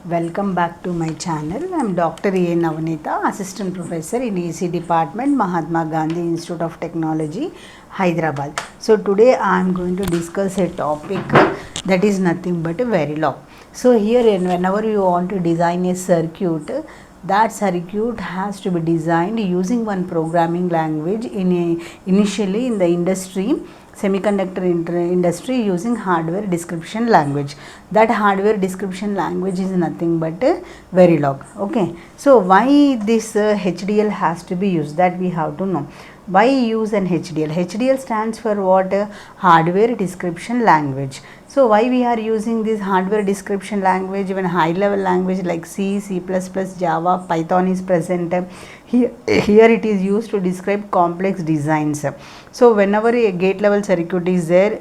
Welcome back to my channel. I am Dr. A. Navanita, Assistant Professor in AC Department, Mahatma Gandhi Institute of Technology, Hyderabad. So today I am going to discuss a topic that is nothing but a verilog. So here whenever you want to design a circuit, that circuit has to be designed using one programming language initially in the industry, semiconductor industry, using hardware description language. That hardware description language is nothing but verilog. Okay, so why this HDL has to be used, that we have to know. Why use an HDL? HDL stands for what? Hardware description language. So why we are using this hardware description language when high level language like C, C++, Java, Python is present? Here it is used to describe complex designs. So whenever a gate level circuit is there,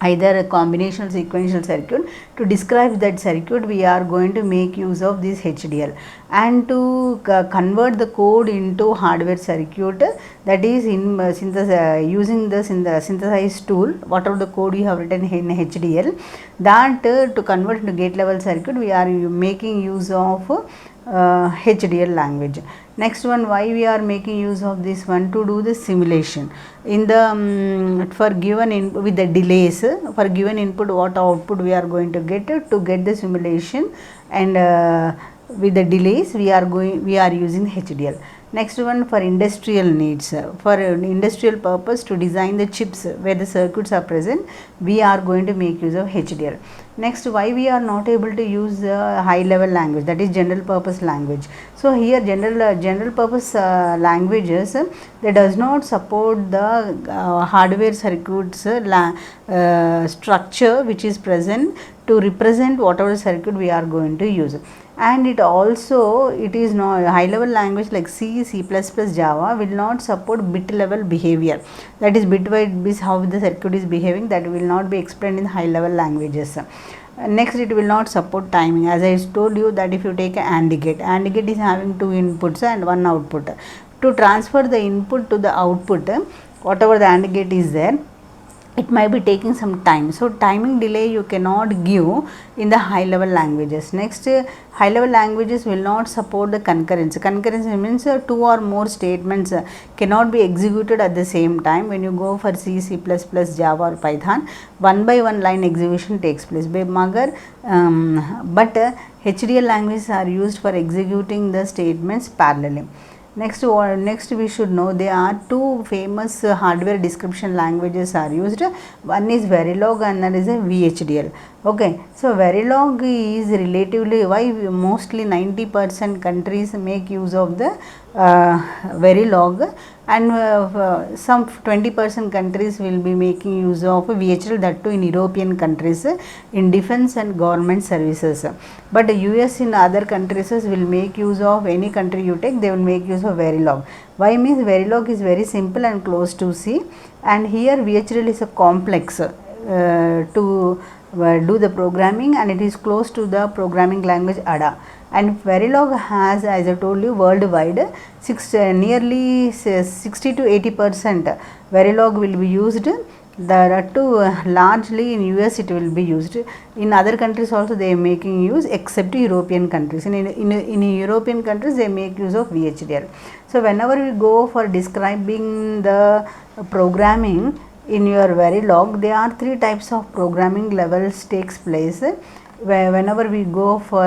either a combinational sequential circuit, to describe that circuit we are going to make use of this HDL, and to convert the code into hardware circuit, that is in using the synthesize tool, whatever the code you have written in HDL, that to convert into gate level circuit we are making use of HDL language. Next one, why we are making use of this one? To do the simulation in the for given input with the delays, for given input what output we are going to get the simulation, and with the delays we are using HDL. Next one, for industrial needs, for industrial purpose, to design the chips where the circuits are present, we are going to make use of HDL. Next, why we are not able to use high level language, that is general purpose language. So here general purpose languages, they does not support the hardware circuits structure which is present to represent whatever circuit we are going to use. And it is not high level language like C, C++, Java will not support bit level behavior, that is bitwise bit how the circuit is behaving, that will not be explained in high level languages. Next, it will not support timing. As I told you that if you take an AND gate is having two inputs and one output. To transfer the input to the output, whatever the AND gate is there, it might be taking some time. So timing delay you cannot give in the high level languages. Next, high level languages will not support the concurrency. Concurrency means two or more statements cannot be executed at the same time. When you go for C, C++, Java or Python, one by one line execution takes place. But HDL languages are used for executing the statements parallelly. Next we should know there are two famous hardware description languages are used. One is Verilog and that is a VHDL. Okay, so Verilog is relatively, why mostly 90% countries make use of the Verilog, and some 20% countries will be making use of VHDL, that too in European countries in defense and government services. But US in other countries will make use of, any country you take, they will make use of Verilog. Why means Verilog is very simple and close to C, and here VHDL is a complex to do the programming, and it is close to the programming language ADA. And Verilog has, as I told you, worldwide nearly 60 to 80% Verilog will be used. That too largely in US it will be used. In other countries also they are making use, except European countries. In European countries they make use of VHDL. So whenever we go for describing the programming in your Verilog, there are three types of programming levels takes place whenever we go for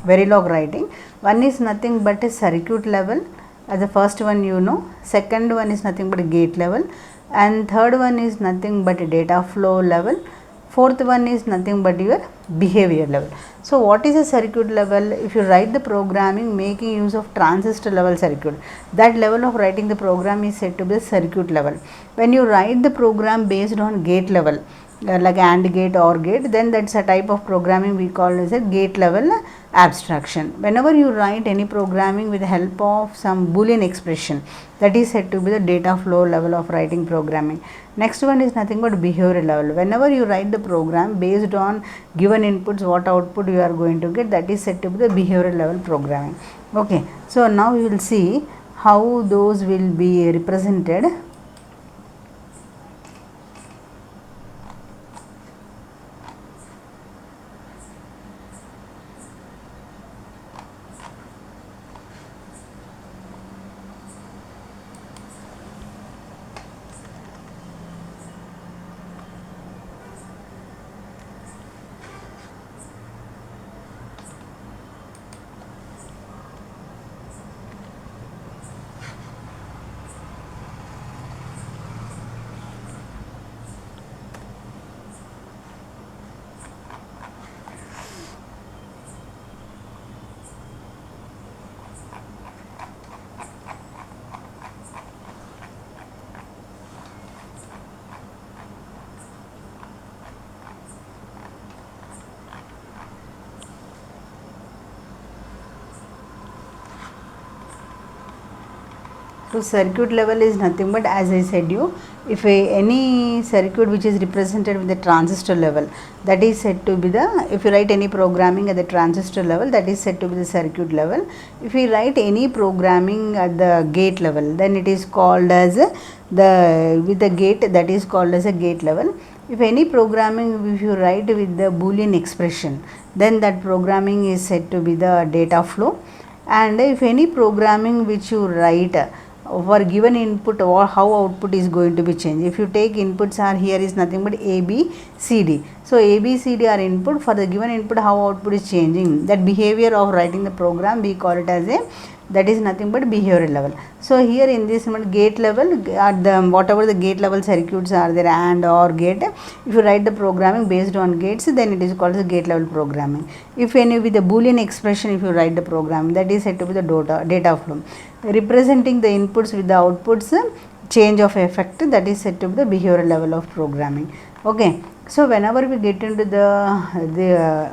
Verilog writing. One is nothing but a circuit level, as the first one you know. Second one is nothing but a gate level, and third one is nothing but a data flow level. Fourth one is nothing but your behavior level. So what is a circuit level? If you write the programming making use of transistor level circuit, that level of writing the program is said to be circuit level. When you write the program based on gate level, like AND gate, OR gate, then that's a type of programming we call as a gate level abstraction. Whenever you write any programming with the help of some Boolean expression, that is said to be the data flow level of writing programming. Next one is nothing but behavior level. Whenever you write the program based on given inputs, what output you are going to get, that is said to be the behavior level programming. Okay, so now we will see how those will be represented. So circuit level is nothing but, as I said you, if any circuit which is represented with the transistor level, that is said to be the, if you write any programming at the transistor level, that is said to be the circuit level. If we write any programming at the gate level, then it is called as with the gate, that is called as a gate level. If any programming if you write with the Boolean expression, then that programming is said to be the data flow. And if any programming which you write for given input or how output is going to be changed, if you take inputs are here is nothing but A, B, C, D. So A, B, C, D are input. For the given input how output is changing, that behavior of writing the program we call it as a, that is nothing but behavioral level. So here in this gate level, at the whatever the gate level circuits are there, and or gate, if you write the programming based on gates, then it is called as gate level programming. If any with the Boolean expression, if you write the program, that is said to be the data flow, representing the inputs with the outputs change of effect, that is said to be the behavioral level of programming. Okay, so whenever we get into the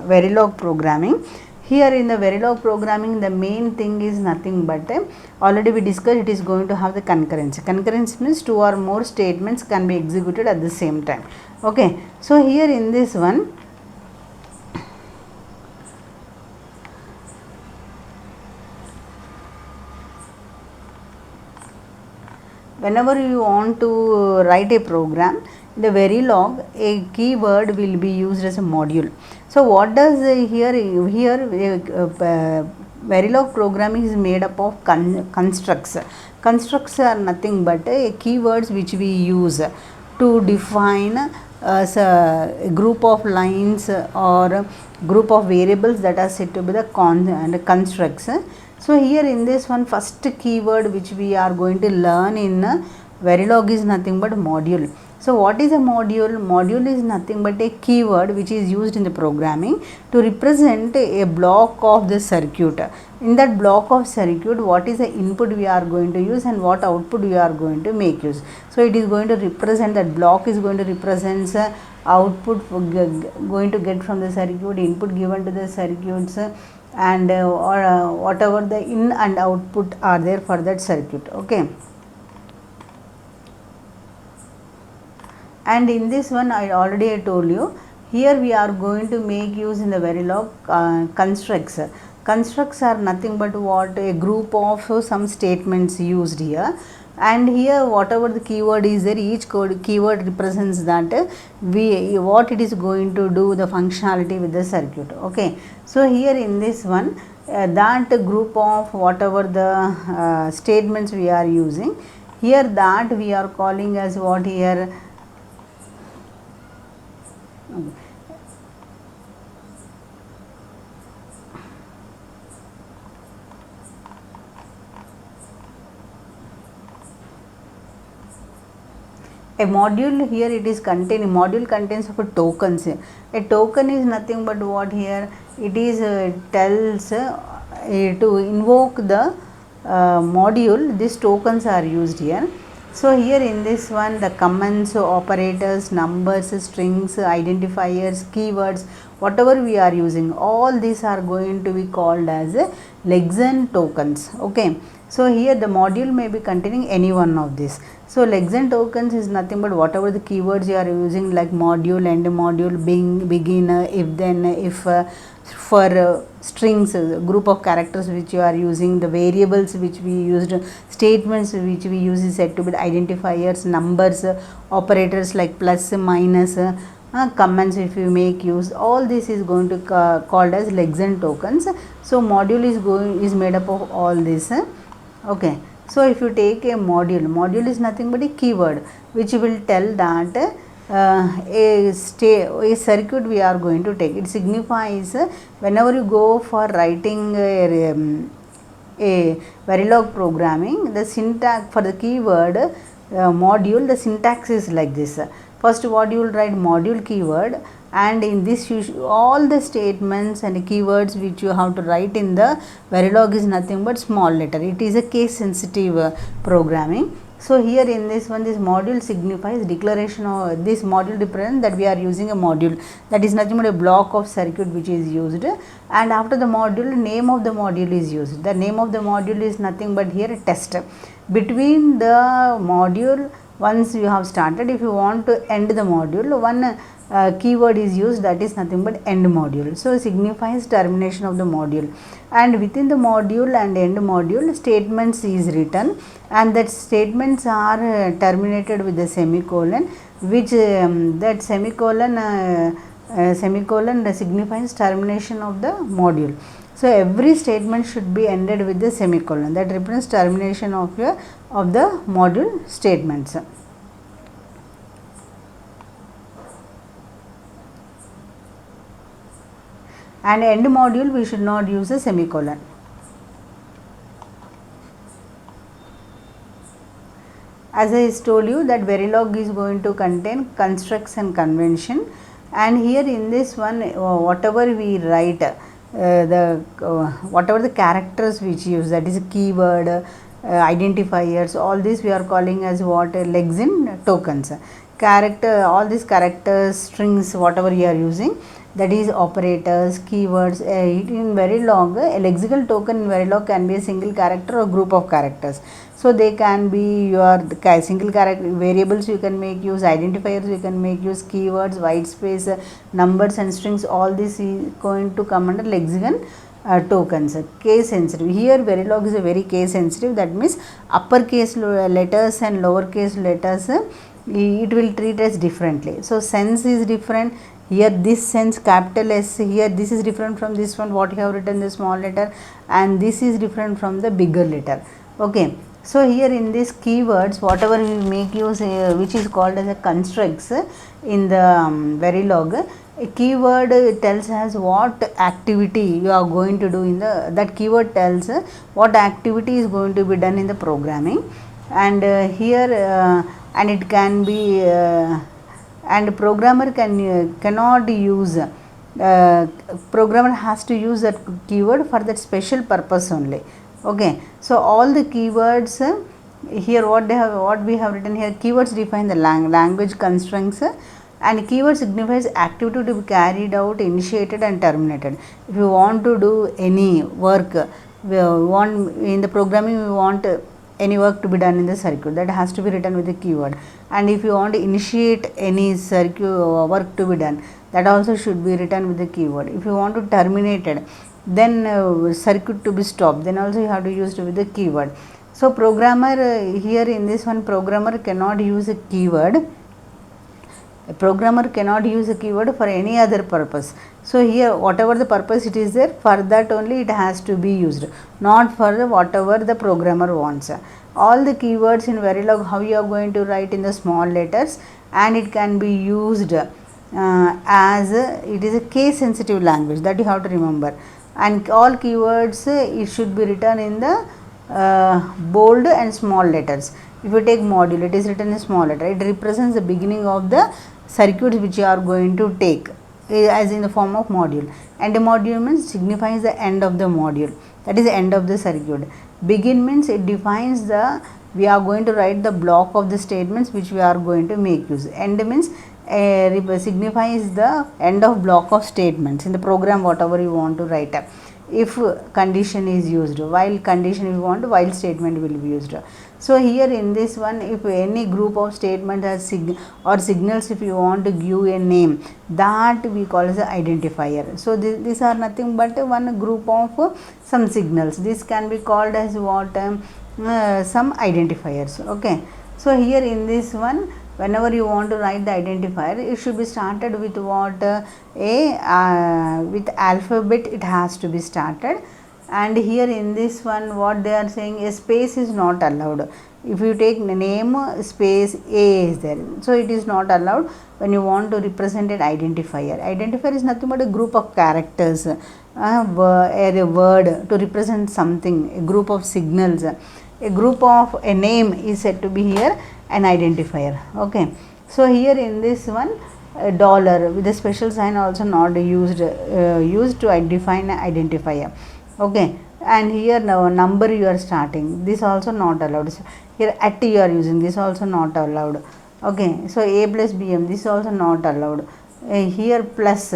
verilog programming, here in the verilog programming, the main thing is nothing but, already we discussed, it is going to have the concurrency. Concurrency means two or more statements can be executed at the same time. Okay, so here in this one, whenever you want to write a program, the verilog, a keyword will be used as a module. So what does here verilog programming is made up of constructs. Constructs are nothing but keywords which we use to define a group of lines or group of variables that are said to be the constructs. So here in this one, first keyword which we are going to learn in verilog is nothing but module. So what is a module? Module is nothing but a keyword which is used in the programming to represent a block of the circuit. In that block of circuit, what is the input we are going to use and what output we are going to make use. So it is going to represent, that block is going to represent output going to get from the circuit, input given to the circuits, and whatever the in and output are there for that circuit. Okay. And in this one, I told you, here we are going to make use in the verilog constructs. Constructs are nothing but what, a group of some statements used here, and here whatever the keyword is there, each keyword represents that what it is going to do, the functionality with the circuit. Okay, so here in this one, that group of whatever the statements we are using here, that we are calling as what here. A module, here it is containing, module contains of a tokens. A token is nothing but what here, it is tells to invoke the module, these tokens are used here. So here in this one, the comments, operators, numbers, strings, identifiers, keywords, whatever we are using, all these are going to be called as Lexan tokens. Okay, so here the module may be containing any one of these. So Lexan tokens is nothing but whatever the keywords you are using, like module, end module, begin, if then, if, for strings, group of characters which you are using, the variables which we used, statements which we use is said to be identifiers, numbers, operators like plus, minus, comments if you make use, all this is going to called as Lexan tokens. So module is made up of all this. Okay, so if you take a module is nothing but a keyword which will tell that a circuit we are going to take. It signifies whenever you go for writing a verilog programming, the syntax for the keyword module, the syntax is like this. First, what you will write module keyword, and in this all the statements and keywords which you have to write in the verilog is nothing but small letter. It is a case sensitive programming. So here in this one, this module signifies declaration of this module represents that we are using a module, that is nothing but a block of circuit which is used, and after the module, name of the module is used. The name of the module is nothing but here a test. Between the module, once you have started, if you want to end the module, one keyword is used, that is nothing but end module. So signifies termination of the module, and within the module and end module statements is written, and that statements are terminated with the semicolon, which that semicolon signifies termination of the module. So every statement should be ended with the semicolon, that represents termination of the module statements. And end module we should not use a semicolon. As I told you that verilog is going to contain constructs and convention, and here in this one whatever we write, whatever the characters which use, that is a keyword, identifiers, all these we are calling as what, legs in tokens. Character, all these characters, strings, whatever you are using, that is operators, keywords. In verilog, a lexical token in verilog can be a single character or group of characters. So they can be your single character variables you can make use, identifiers you can make use, keywords, white space, numbers and strings, all this is going to come under lexical tokens. Case sensitive, here verilog is a very case sensitive, that means uppercase letters and lowercase letters it will treat as differently. So sense is different. Here this sense capital S, here this is different from this one what you have written the small letter, and this is different from the bigger letter. Okay. So here in these keywords, whatever we make use, which is called as a constructs in the verilog, a keyword tells us what activity you are going to do in the, that keyword tells what activity is going to be done in the programming, and here and it can be and programmer cannot use, programmer has to use that keyword for that special purpose only. Okay. So all the keywords here what we have written here, keywords define the language constructs, and keyword signifies activity to be carried out, initiated and terminated. If you want to do any work, we want in the programming, we want any work to be done in the circuit, that has to be written with the keyword, and if you want to initiate any circuit work to be done, that also should be written with the keyword. If you want to terminate it, then circuit to be stopped, then also you have to use it with the keyword. So programmer here in this one, programmer cannot use a keyword. A programmer cannot use a keyword for any other purpose. So here whatever the purpose it is there, for that only it has to be used, not for the whatever the programmer wants. All the keywords in verilog, how you are going to write in the small letters, and it can be used as it is a case sensitive language, that you have to remember, and all keywords it should be written in the bold and small letters. If you take module, it is written in small letter, it represents the beginning of the circuits which you are going to take as in the form of module. End module means signifies the end of the module, that is the end of the circuit. Begin means it defines the, we are going to write the block of the statements which we are going to make use. End means signifies the end of block of statements in the program whatever you want to write. If condition is used, while condition if you want, while statement will be used. So here in this one, if any group of statement has signals, if you want to give a name, that we call as an identifier. So these are nothing but one group of some signals. This can be called as what, some identifiers. Okay. So here in this one, whenever you want to write the identifier, it should be started with what, with alphabet it has to be started. And here in this one, what they are saying, a space is not allowed. If you take name space A is there, so it is not allowed when you want to represent an identifier. Identifier is nothing but a group of characters, a word to represent something, a group of signals. A group of a name is said to be here an identifier. Okay. So here in this one, a dollar with a special sign also not used to define an identifier. Okay, and here now number you are starting, this also not allowed. So here at you are using, this also not allowed. Okay, so a plus bm, this also not allowed. Here plus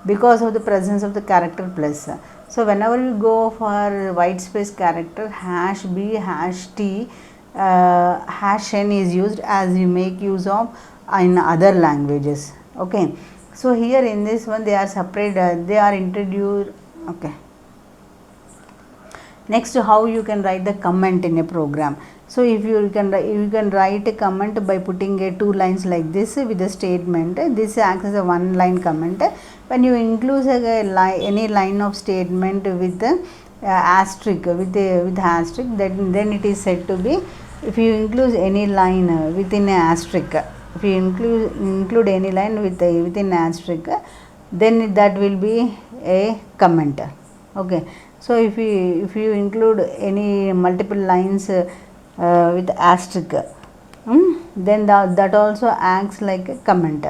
because of the presence of the character plus. So whenever you go for white space character, hash b, hash t, hash n is used as you make use of in other languages. Okay, so here in this one they are separate, they are introduced. Okay, next, how you can write the comment in a program. So if you can write a comment by putting a two lines like this with a statement. This acts as a one line comment. When you include any line of statement with asterisk, with asterisk, then it is said to be, if you include any line within a asterisk, if you include any line within asterisk, then that will be a comment. Okay, so if you include any multiple lines with asterisk, then that also acts like a comment,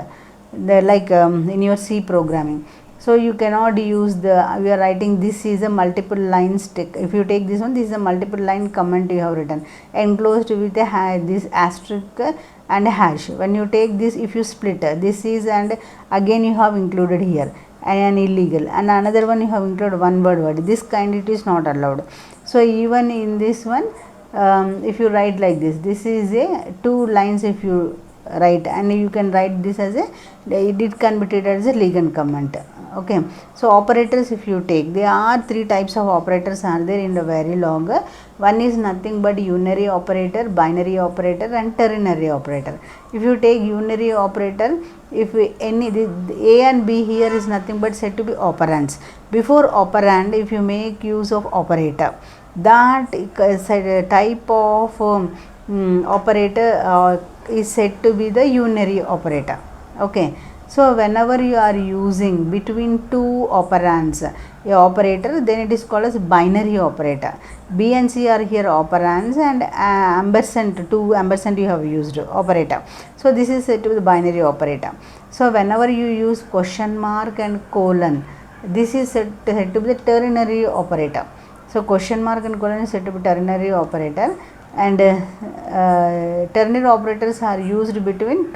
like in your C programming. So you cannot use we are writing this is a multiple lines. If you take this one, this is a multiple line comment you have written enclosed with this asterisk and hash. When you take this, if you split this is, and again you have included here and illegal, and another one you have included one word, this kind it is not allowed. So even in this one, if you write like this is a two lines if you write, and you can write this as a, it can be treated as a legal comment. Okay, so operators, if you take, there are three types of operators are there in the verilog. One is nothing but unary operator, binary operator, and ternary operator. If you take unary operator, if any a and b here is nothing but said to be operands. Before operand, if you make use of operator, that type of operator is said to be the unary operator. Okay, so whenever you are using between two operands a operator, then it is called as binary operator. B and C are here operands, and ampersand, two ampersand you have used operator. So this is said to be the binary operator. So whenever you use question mark and colon, this is said to be the ternary operator. So question mark and colon is said to be ternary operator, and ternary operators are used between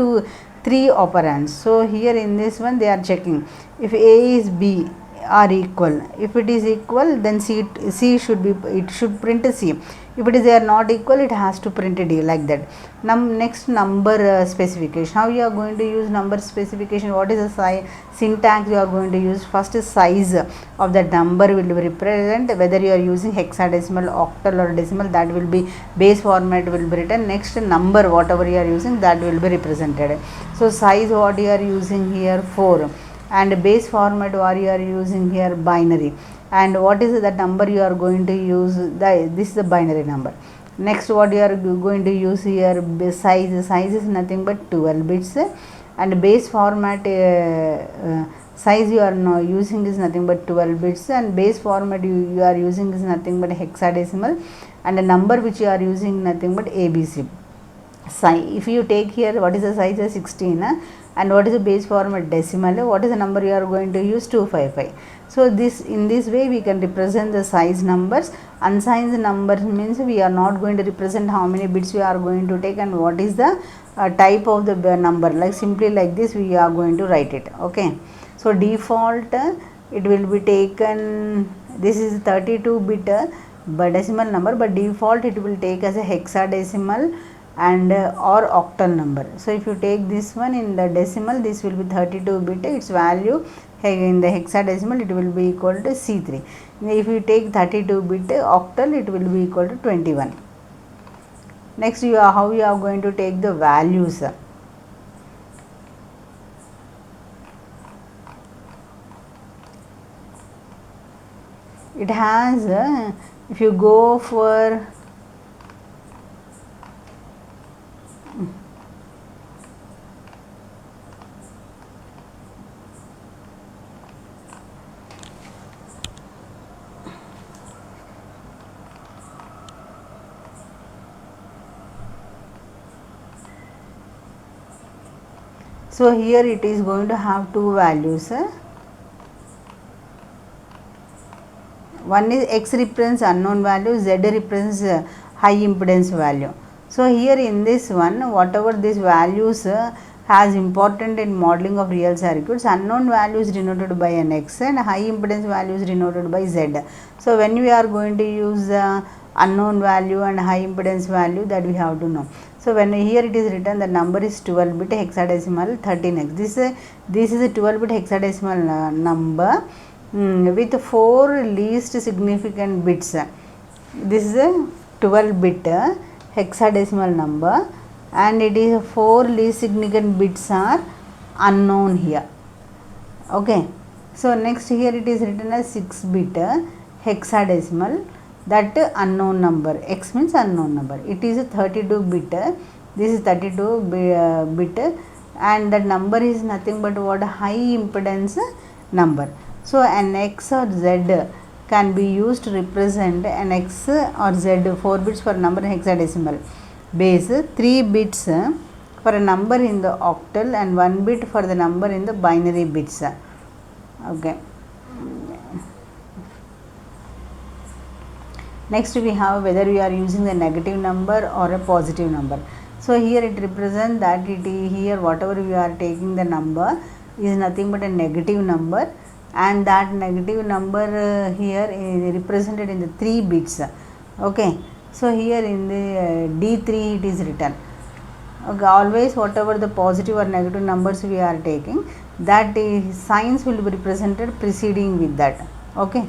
three operands. So here in this one they are checking if A is B are equal. If it is equal, then C should be, it should print C. If it is, they are not equal, it has to print D, like that. Next, number specification. How you are going to use number specification? What is the syntax you are going to use? First, size of the number will be represent, whether you are using hexadecimal, octal or decimal, that will be base format will be written. Next, number whatever you are using, that will be represented. So size what you are using here 4, and base format what you are using here binary, and what is that number you are going to use, this is the binary number. Next, what you are going to use here, size is nothing but 12 bits, and base format size you are now using is nothing but 12 bits, and base format you are using is nothing but hexadecimal, and the number which you are using nothing but ABC. If you take here, what is the size is 16, and what is the base format decimal, what is the number you are going to use, 255. So this, in this way we can represent the size numbers. Unsigned numbers means we are not going to represent how many bits we are going to take and what is the type of the number, like simply like this we are going to write it. Okay, so default it will be taken, this is 32 bit decimal number, but default it will take as a hexadecimal and or octal number. So if you take this one in the decimal, this will be 32 bit, its value in the hexadecimal it will be equal to C3. If you take 32 bit octal, it will be equal to 21. Next, how you are going to take the values. It has if you go for so here it is going to have two values. one is X represents unknown value, Z represents high impedance value. So here in this one, whatever these values has important in modeling of real circuits, unknown value is denoted by an X and high impedance value is denoted by Z. So when we are going to use unknown value and high impedance value, that we have to know. So when here it is written the number is 12 bit hexadecimal 13x. This is a 12 bit hexadecimal number with 4 least significant bits. This is a 12 bit hexadecimal number and it is 4 least significant bits are unknown here. Okay. So next here it is written as 6 bit hexadecimal, that unknown number. X means unknown number. It is a 32 bit. This is 32 bit and the number is nothing but what? High impedance number. So an X or Z can be used to represent an X or Z, 4 bits for number in hexadecimal base, 3 bits for a number in the octal and 1 bit for the number in the binary bits. Okay. Next we have whether we are using the negative number or a positive number. So here it represents that it is here whatever we are taking the number is nothing but a negative number, and that negative number here is represented in the 3 bits. Okay. So here in the D3 it is written. Okay. Always whatever the positive or negative numbers we are taking, that signs will be represented preceding with that. Okay.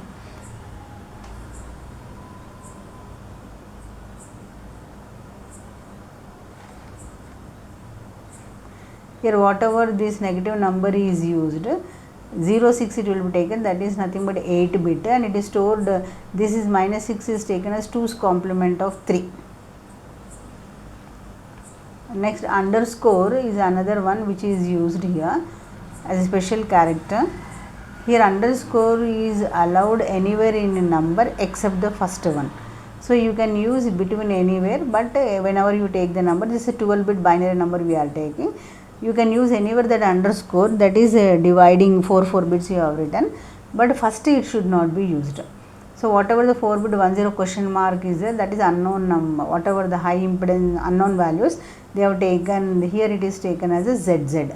Here whatever this negative number is used, 0, 6 it will be taken, that is nothing but 8 bit, and it is stored, this is minus 6 is taken as 2's complement of 3. Next underscore is another one which is used here as a special character. Here underscore is allowed anywhere in a number except the first one. So you can use between anywhere, but whenever you take the number, this is a 12 bit binary number we are taking, you can use anywhere that underscore, that is dividing 4 bits you have written, but first it should not be used. So whatever the 4 bit 10 question mark is there, that is unknown number. Whatever the high impedance unknown values they have taken, here it is taken as a ZZ.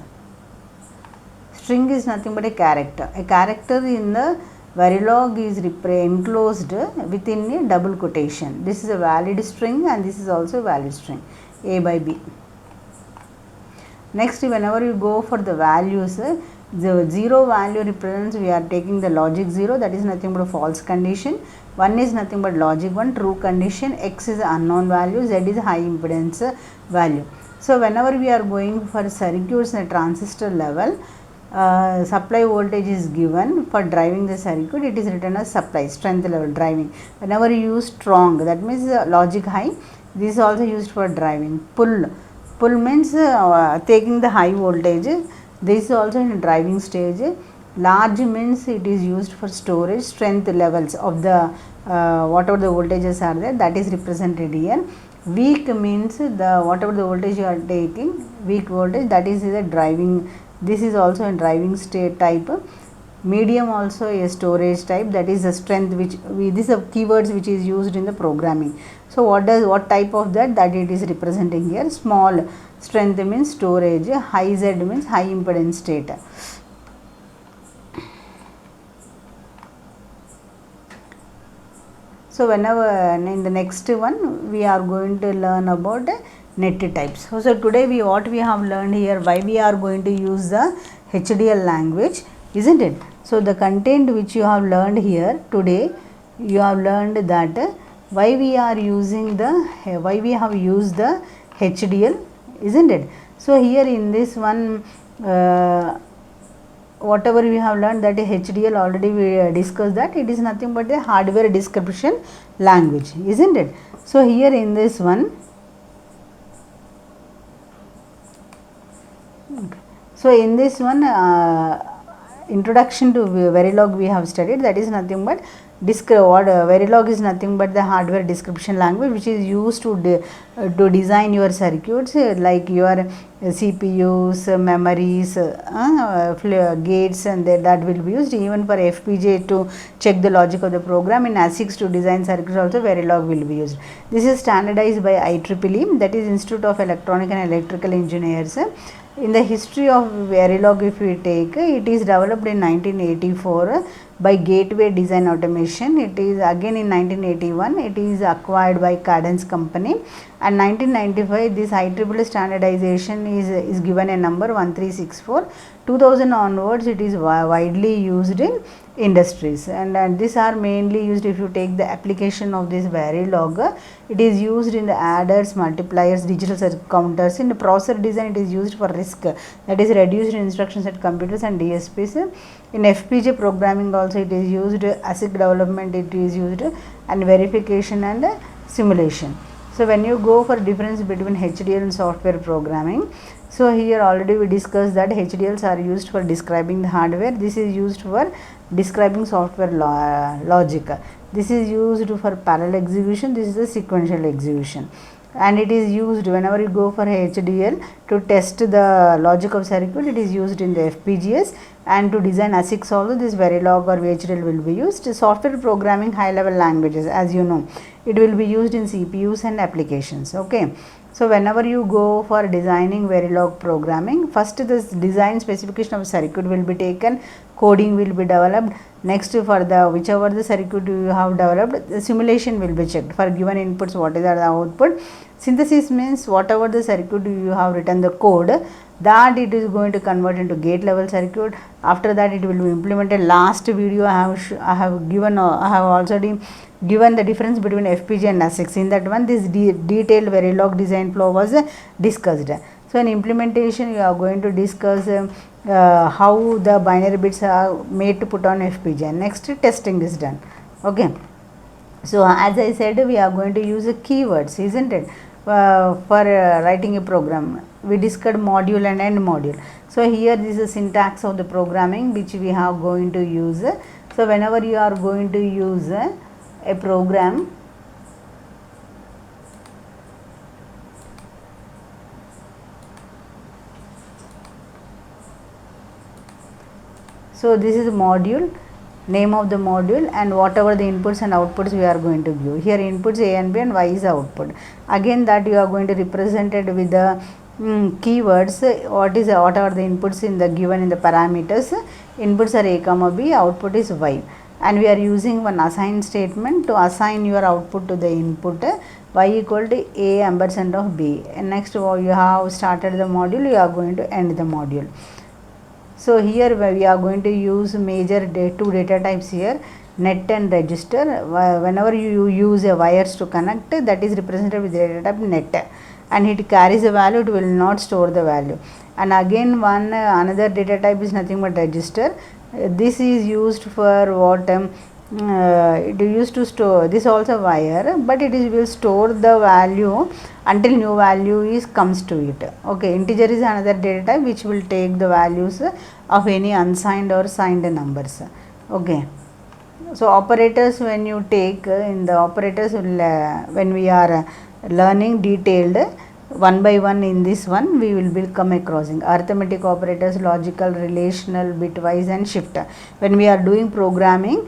String is nothing but a character. A character in the verilog is enclosed within a double quotation. This is a valid string and this is also a valid string, A by B. Next, whenever you go for the values, the 0 value represents we are taking the logic 0, that is nothing but a false condition. 1 is nothing but logic 1, true condition. X is unknown value, Z is high impedance value. So whenever we are going for circuits in a transistor level, supply voltage is given for driving the circuit, it is written as supply, strength level driving. Whenever you use strong, that means logic high, this is also used for driving. Pull means taking the high voltage, this is also in driving stage. Large means it is used for storage, strength levels of the whatever the voltages are there, that is represented here. Weak means the whatever the voltage you are taking, weak voltage, that is the driving, this is also a driving state type. Medium also a storage type, that is the strength which these are keywords which is used in the programming. So what type of that it is representing here. Small strength means storage, high Z means high impedance state. So whenever in the next one we are going to learn about net types. So today what we have learned here, why we are going to use the HDL language, isn't it? So the content which you have learned here today, you have learned that why we are using why we have used the HDL, isn't it? So here in this one, whatever we have learned, that is HDL, already we discussed that it is nothing but a hardware description language, isn't it? So here in this one, so in this one introduction to verilog we have studied, that is nothing but what verilog is nothing but the hardware description language which is used to design your circuits, like your CPUs, memories, gates, and that will be used. Even for FPGA to check the logic of the program, in ASICs to design circuits also verilog will be used. This is standardized by IEEE, that is Institute of Electronic and Electrical Engineers. In the history of verilog, if we take, it is developed in 1984 by Gateway Design Automation. It is again in 1981 it is acquired by Cadence company, and 1995 this IEEE standardization is given a number 1364. 2000 onwards it is widely used in industries, and these are mainly used. If you take the application of this verilog, it is used in the adders, multipliers, digital circuit counters. In the processor design, it is used for RISC, that is reduced instruction set computers and DSPs. In FPGA programming also it is used, ASIC development it is used, and verification and simulation. So when you go for difference between HDL and software programming, so here already we discussed that HDLs are used for describing the hardware. This is used for describing software logic. This is used for parallel execution. This is a sequential execution, and it is used whenever you go for HDL to test the logic of circuit. It is used in the FPGAs, and to design ASICs also this verilog or VHDL will be used. Software programming high level languages, as you know, it will be used in CPUs and applications. Okay. So whenever you go for designing verilog programming, first this design specification of circuit will be taken, coding will be developed. Next, for the whichever the circuit you have developed, the simulation will be checked for given inputs, what is the output. Synthesis means whatever the circuit you have written the code, that it is going to convert into gate level circuit. After that it will be implemented. Last video I have already given the difference between FPGA and ASICs. In that one, this detailed verilog design flow was discussed. So in implementation, you are going to discuss how the binary bits are made to put on FPGA. Next, testing is done. Okay. So as I said, we are going to use keywords, isn't it, for writing a program. We discussed module and end module. So here this is a syntax of the programming which we are going to use. So whenever you are going to use a program, so this is module, name of the module, and whatever the inputs and outputs we are going to give. Here inputs A and B and Y is output. Again that you are going to represent it with the keywords. What are the inputs in the given in the parameters. Inputs are A comma B, output is Y, and we are using one assign statement to assign your output to the input. Y equal to A ampersand of B, and next you have started the module, you are going to end the module. So here we are going to use major two data types here, net and register. Whenever you use a wires to connect, that is represented with the data type net, and it carries a value, it will not store the value. And again another data type is nothing but register. This is used for what, it used to store, this also wire, but it will store the value until new value comes to it. Okay, integer is another data type which will take the values of any unsigned or signed numbers. Okay. So operators, when you take in the operators, when we are learning detailed one by one, in this one we will be come across arithmetic operators, logical, relational, bitwise, and shift. When we are doing programming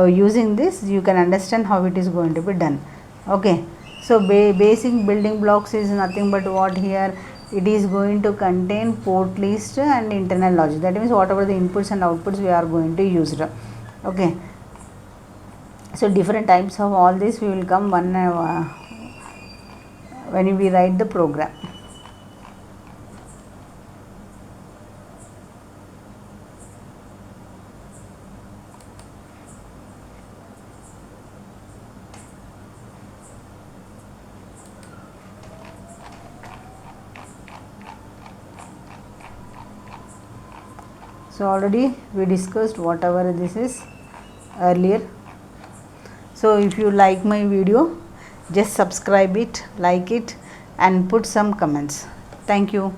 using this, you can understand how it is going to be done. Okay. So basic building blocks is nothing but what here, it is going to contain port list and internal logic. That means whatever the inputs and outputs we are going to use. Okay. So different types of all this we will come one when we write the program. So already we discussed whatever this is earlier. So if you like my video, just subscribe it, like it, and put some comments. Thank you.